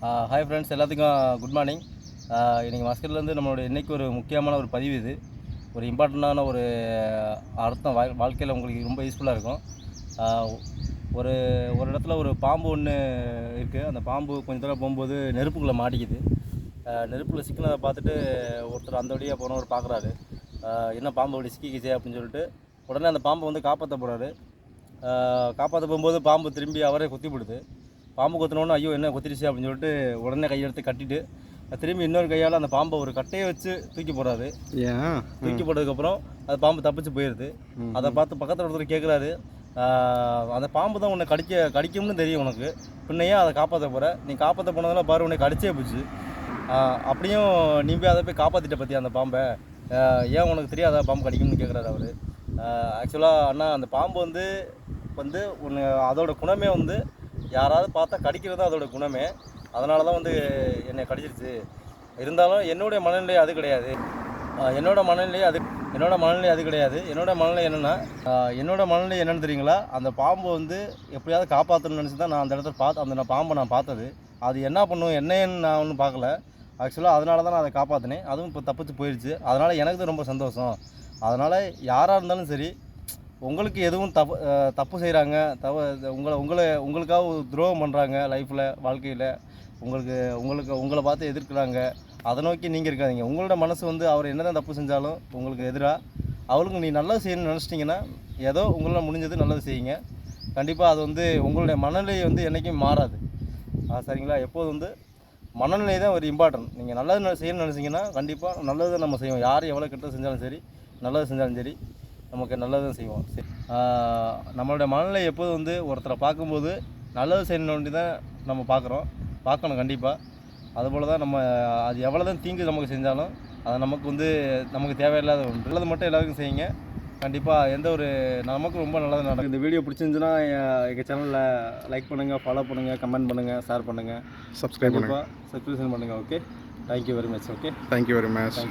Hi friends, எல்லாத்துக்கும் good morning. இன்றைக்கி மஸ்கட்லேருந்து நம்மளோட இன்றைக்கி ஒரு முக்கியமான ஒரு பதிவு. இது ஒரு இம்பார்ட்டண்ட்டான ஒரு அர்த்தம் வாழ்க்கையில் உங்களுக்கு ரொம்ப யூஸ்ஃபுல்லாக இருக்கும். ஒரு ஒரு இடத்துல ஒரு பாம்பு ஒன்று இருக்குது. அந்த பாம்பு கொஞ்சம் தூரம் போகும்போது நெருப்புக்குள்ளே மாட்டிக்குது. நெருப்புக்குள்ளே சிக்கினதை பார்த்துட்டு ஒருத்தர் அந்த வழியாக போனவர் பார்க்குறாரு. என்ன பாம்பு அப்படி சிக்கிக்கிச்சே அப்படின்னு சொல்லிட்டு உடனே அந்த பாம்பை வந்து காப்பாற்ற போகிறாரு. காப்பாற்ற போகும்போது பாம்பு திரும்பி அவரே குத்திவிடுது. பாம்பு கொத்தினோன்னு ஐயோ என்ன கொத்திடுச்சு அப்படின்னு சொல்லிட்டு உடனே கையெடுத்து கட்டிட்டு திரும்பி இன்னொரு கையால் அந்த பாம்பை ஒரு கட்டையை வச்சு தூக்கி போடுறாரு. தூக்கி போட்டதுக்கப்புறம் அது பாம்பு தப்பிச்சு போயிடுது. அதை பார்த்து பக்கத்தில் ஒருத்தர் கேட்குறாரு, அந்த பாம்பு தான் உன்னை கடிக்கும்னு தெரியும் உனக்கு, பின்னையே அதை காப்பாற்ற போகிற, நீ காப்பாற்ற போனதெல்லாம் பாரு உன்னை கடிச்சே போச்சு, அப்படியும் நீ போய் அதை போய் காப்பாற்றிட்ட பற்றி அந்த பாம்பை, ஏன் உனக்கு தெரியாதா பாம்பு கடிக்கும்னு கேட்குறாரு அவர். ஆக்சுவலாக அண்ணா, அந்த பாம்பு வந்து ஒன்று அதோட குணமே வந்து யாராவது பார்த்தா கடிக்கிறது தான் அதோட குணமே. அதனால தான் வந்து என்னை கடிச்சிருச்சு. இருந்தாலும் என்னுடைய மனநிலை அது கிடையாது. என்னோடய மனநிலை அது கிடையாது. என்னோடய மனநிலை என்னென்னு தெரியுங்களா? அந்த பாம்பு வந்து எப்படியாவது காப்பாற்றணும்னு நினச்சி தான் நான் அந்த இடத்துல அந்த பாம்பை நான் பார்த்தது. அது என்ன பண்ணும் என்னன்னு நான் ஒன்றும் பார்க்கல. ஆக்சுவலாக அதனால தான் நான் அதை காப்பாற்றினேன். அதுவும் இப்போ தப்பிச்சு போயிடுச்சு. அதனால் எனக்கு தான் ரொம்ப சந்தோஷம். அதனால் யாராக இருந்தாலும் சரி, உங்களுக்கு எதுவும் தப்பு செய்கிறாங்க, உங்களுக்காக துரோகம் பண்ணுறாங்க லைஃப்பில், வாழ்க்கையில் உங்களை பார்த்து எதிர்க்கிறாங்க, அதை நோக்கி நீங்கள் இருக்காதீங்க. உங்களோட மனசு வந்து அவர் என்ன தான் தப்பு செஞ்சாலும் உங்களுக்கு எதிராக அவளுக்கு நீ நல்லது செய்யணும்னு நினச்சிட்டிங்கன்னா ஏதோ உங்களால் முடிஞ்சது நல்லது செய்யுங்க. கண்டிப்பாக அது வந்து உங்களுடைய மனநிலை வந்து என்றைக்கும் மாறாது. சரிங்களா? எப்போது வந்து மனநிலை தான் ஒரு இம்பார்ட்டன்ட். நீங்கள் நல்லது செய்யணும்னு நினச்சிங்கன்னா கண்டிப்பாக நல்லது நம்ம செய்வோம். யார் எவ்வளோ கெட்டது செஞ்சாலும் சரி, நல்லது செஞ்சாலும் சரி, நமக்கு நல்லதும் செய்வோம். சரி, நம்மளுடைய மனநிலை எப்போது வந்து ஒருத்தரை பார்க்கும்போது நல்லது செய்யணுன்னு தான் நம்ம பார்க்கணும் கண்டிப்பாக. அதுபோல் தான் நம்ம அது எவ்வளோ தான் தீங்கு நமக்கு செஞ்சாலும் அது நமக்கு தேவையில்லாத ஒன்று. நல்லது மட்டும் எல்லாருக்கும் செய்யுங்க. கண்டிப்பாக நமக்கு ரொம்ப நல்லது நடக்கும். இந்த வீடியோ பிடிச்சிருந்துச்சுன்னா எங்கள் சேனலில் லைக் பண்ணுங்கள், ஃபாலோ பண்ணுங்கள், கமெண்ட் பண்ணுங்கள், ஷேர் பண்ணுங்கள், சப்ஸ்கிரைப் பண்ணுங்கள். Okay, thank you very much. Okay, thank you very much.